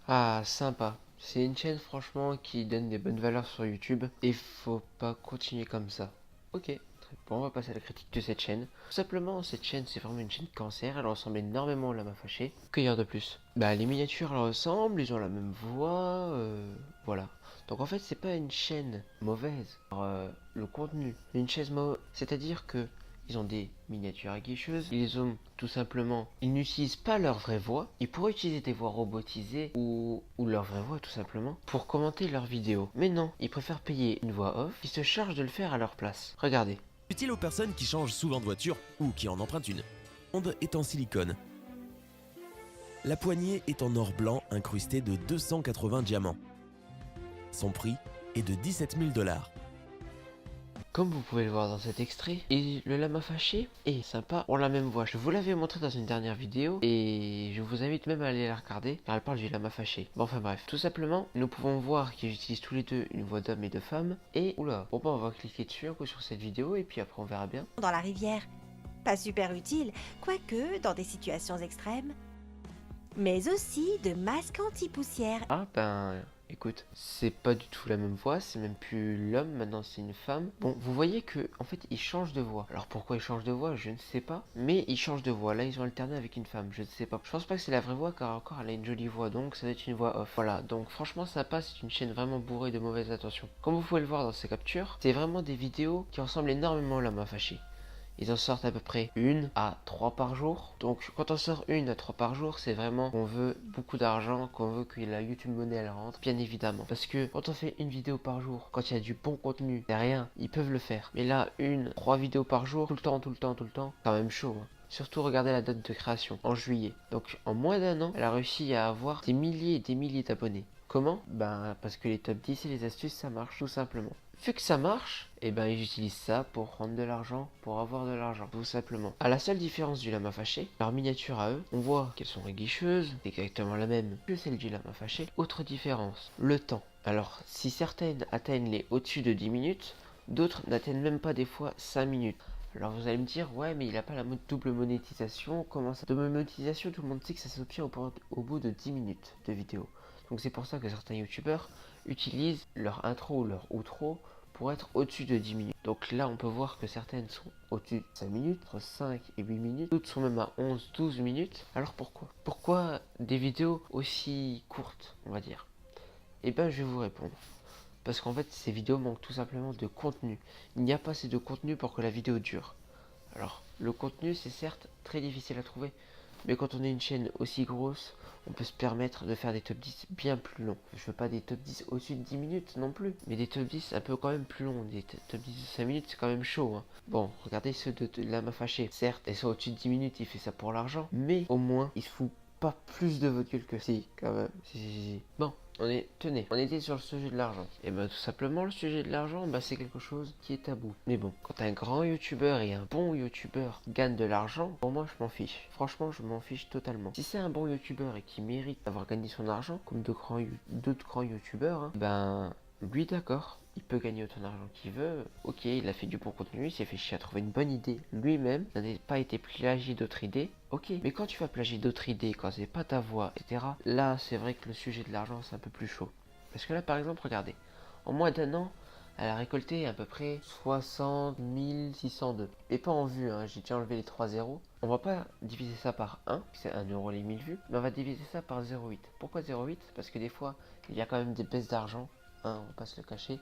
Ah, sympa. C'est une chaîne franchement qui donne des bonnes valeurs sur YouTube et faut pas continuer comme ça. Ok, très bon, on va passer à la critique de cette chaîne. Tout simplement, cette chaîne c'est vraiment une chaîne cancer, elle ressemble énormément à Lama Fâché. Que dire de plus? Bah les miniatures elles ressemblent, ils ont la même voix, voilà. Donc en fait c'est pas une chaîne mauvaise, le contenu. Une chaîne mauvaise, c'est-à-dire que ils ont des miniatures aguicheuses, ils ont tout simplement, ils n'utilisent pas leur vraie voix, ils pourraient utiliser des voix robotisées ou leur vraie voix tout simplement pour commenter leurs vidéos. Mais non, ils préfèrent payer une voix off qui se charge de le faire à leur place. Regardez. Utile aux personnes qui changent souvent de voiture ou qui en empruntent une. Le onde est en silicone. La poignée est en or blanc incrusté de 280 diamants. Son prix est de 17 000 $. Comme vous pouvez le voir dans cet extrait, et le lama fâché est sympa, on la même voix. Je vous l'avais montré dans une dernière vidéo et je vous invite même à aller la regarder car elle parle du lama fâché. Bon enfin bref, tout simplement, nous pouvons voir qu'ils utilisent tous les deux une voix d'homme et de femme. Et oula, bon bah on va cliquer dessus un coup sur cette vidéo et puis après on verra bien. Dans la rivière. Pas super utile, quoique dans des situations extrêmes. Mais aussi de masques anti-poussière. Ah ben écoute, c'est pas du tout la même voix, c'est même plus l'homme, maintenant c'est une femme. Bon, vous voyez que en fait ils changent de voix. Alors pourquoi ils changent de voix, je ne sais pas, mais ils changent de voix. Là ils ont alterné avec une femme, je ne sais pas. Je pense pas que c'est la vraie voix car encore elle a une jolie voix, donc ça doit être une voix off. Voilà, donc franchement sympa, c'est une chaîne vraiment bourrée de mauvaises intentions. Comme vous pouvez le voir dans ces captures, c'est vraiment des vidéos qui ressemblent énormément à la main fâchée. Ils en sortent à peu près 1 à 3 par jour. Donc quand on sort 1 à 3 par jour, c'est vraiment qu'on veut beaucoup d'argent, qu'on veut que la YouTube Money elle rentre, bien évidemment. Parce que quand on fait une vidéo par jour, quand il y a du bon contenu derrière, ils peuvent le faire. Mais là, 3 vidéos par jour, tout le temps, tout le temps, tout le temps, c'est quand même chaud. Hein. Surtout regardez la date de création, en juillet. Donc en moins d'un an, elle a réussi à avoir des milliers et des milliers d'abonnés. Comment? Ben parce que les top 10 et les astuces ça marche tout simplement. Vu que ça marche, et ben ils utilisent ça pour prendre de l'argent, pour avoir de l'argent, tout simplement. À la seule différence du lama fâché, leur miniature à eux, on voit qu'elles sont aiguicheuses, c'est exactement la même que celle du lama fâché. Autre différence, le temps. Alors si certaines atteignent les au-dessus de 10 minutes, d'autres n'atteignent même pas des fois 5 minutes. Alors vous allez me dire, ouais mais il a pas la double monétisation, comment ça? Double monétisation, tout le monde sait que ça s'obtient au bout de 10 minutes de vidéo. Donc c'est pour ça que certains youtubeurs utilisent leur intro ou leur outro pour être au-dessus de 10 minutes. Donc là on peut voir que certaines sont au-dessus de 5 minutes, entre 5 et 8 minutes, d'autres sont même à 11-12 minutes. Alors pourquoi? Pourquoi des vidéos aussi courtes, on va dire? Eh ben je vais vous répondre. Parce qu'en fait ces vidéos manquent tout simplement de contenu. Il n'y a pas assez de contenu pour que la vidéo dure. Alors le contenu c'est certes très difficile à trouver, mais quand on est une chaîne aussi grosse, on peut se permettre de faire des top 10 bien plus longs. Je veux pas des top 10 au-dessus de 10 minutes non plus, mais des top 10 un peu quand même plus longs. Des top 10 de 5 minutes, c'est quand même chaud. Hein. Bon, regardez ceux de Lama Fâché. Certes, ils sont au-dessus de 10 minutes, il fait ça pour l'argent, mais au moins, il se fout pas plus de votre gueule que si, quand même. Si. Bon, tenez, on était sur le sujet de l'argent. Et ben tout simplement, le sujet de l'argent, bah, c'est quelque chose qui est tabou. Mais bon, quand un grand youtubeur et un bon youtubeur gagnent de l'argent, pour moi je m'en fiche. Franchement, je m'en fiche totalement. Si c'est un bon youtubeur et qui mérite d'avoir gagné son argent, comme d'autres grands youtubeurs, hein, ben lui d'accord. Il peut gagner autant d'argent qu'il veut. Ok, il a fait du bon contenu, il s'est fait chier à trouver une bonne idée lui-même. Ça n'a pas été plagié d'autres idées. Ok, mais quand tu vas plagier d'autres idées, quand c'est pas ta voix, etc. Là, c'est vrai que le sujet de l'argent, c'est un peu plus chaud. Parce que là, par exemple, regardez. En moins d'un an, elle a récolté à peu près 60 602. Et pas en vue, hein, j'ai déjà enlevé les 3 zéros. On va pas diviser ça par 1, c'est 1 euro les 1000 vues, mais on va diviser ça par 0,8. Pourquoi 0,8? Parce que des fois, il y a quand même des baisses d'argent, hein, on va pas se le cacher.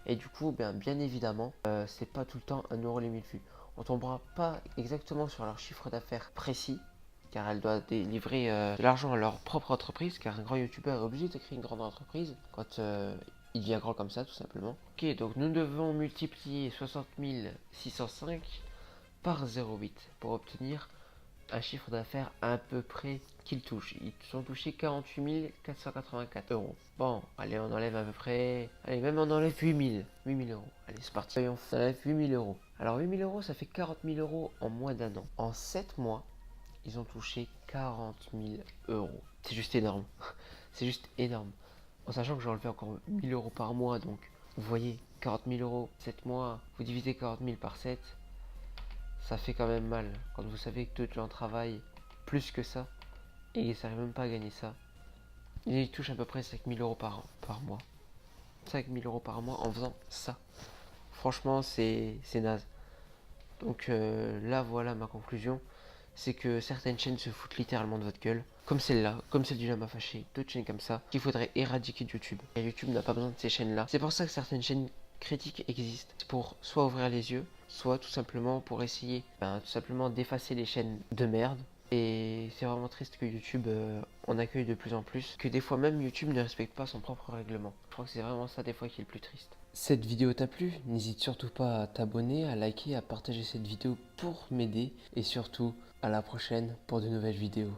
Et du coup, bien évidemment, c'est pas tout le temps 1 euro les 1000 vues. On tombera pas exactement sur leur chiffre d'affaires précis, car elle doit délivrer de l'argent à leur propre entreprise, car un grand youtubeur est obligé de créer une grande entreprise quand il devient grand comme ça, tout simplement. Ok, donc nous devons multiplier 60 605 par 0,8 pour obtenir un chiffre d'affaires à peu près qu'ils touchent. Ils sont touchés 48 484 euros. Bon, allez, on enlève à peu près... Allez, même on enlève 8 000 euros. Allez, c'est parti. On enlève 8 000 euros. Alors 8 000 euros, ça fait 40 000 euros en moins d'un an. En 7 mois, ils ont touché 40 000 euros. C'est juste énorme. C'est juste énorme. En sachant que j'ai enlevé encore 1000 euros par mois, donc vous voyez, 40 000 euros, 7 mois, vous divisez 40 000 par 7, ça fait quand même mal. Quand vous savez que d'autres gens travaillent plus que ça, et ils n'arrivent même pas à gagner ça. Il touche à peu près 5000 euros par mois. 5000 euros par mois en faisant ça. Franchement, c'est naze. Donc là, voilà ma conclusion. C'est que certaines chaînes se foutent littéralement de votre gueule. Comme celle-là, comme celle du Lama Fâché, d'autres chaînes comme ça, qu'il faudrait éradiquer de YouTube. Et YouTube n'a pas besoin de ces chaînes-là. C'est pour ça que certaines chaînes critiques existent. C'est pour soit ouvrir les yeux, soit tout simplement pour essayer tout simplement d'effacer les chaînes de merde. Et c'est vraiment triste que YouTube en accueille de plus en plus, que des fois même YouTube ne respecte pas son propre règlement. Je crois que c'est vraiment ça des fois qui est le plus triste. Cette vidéo t'a plu? N'hésite surtout pas à t'abonner, à liker, à partager cette vidéo pour m'aider et surtout à la prochaine pour de nouvelles vidéos.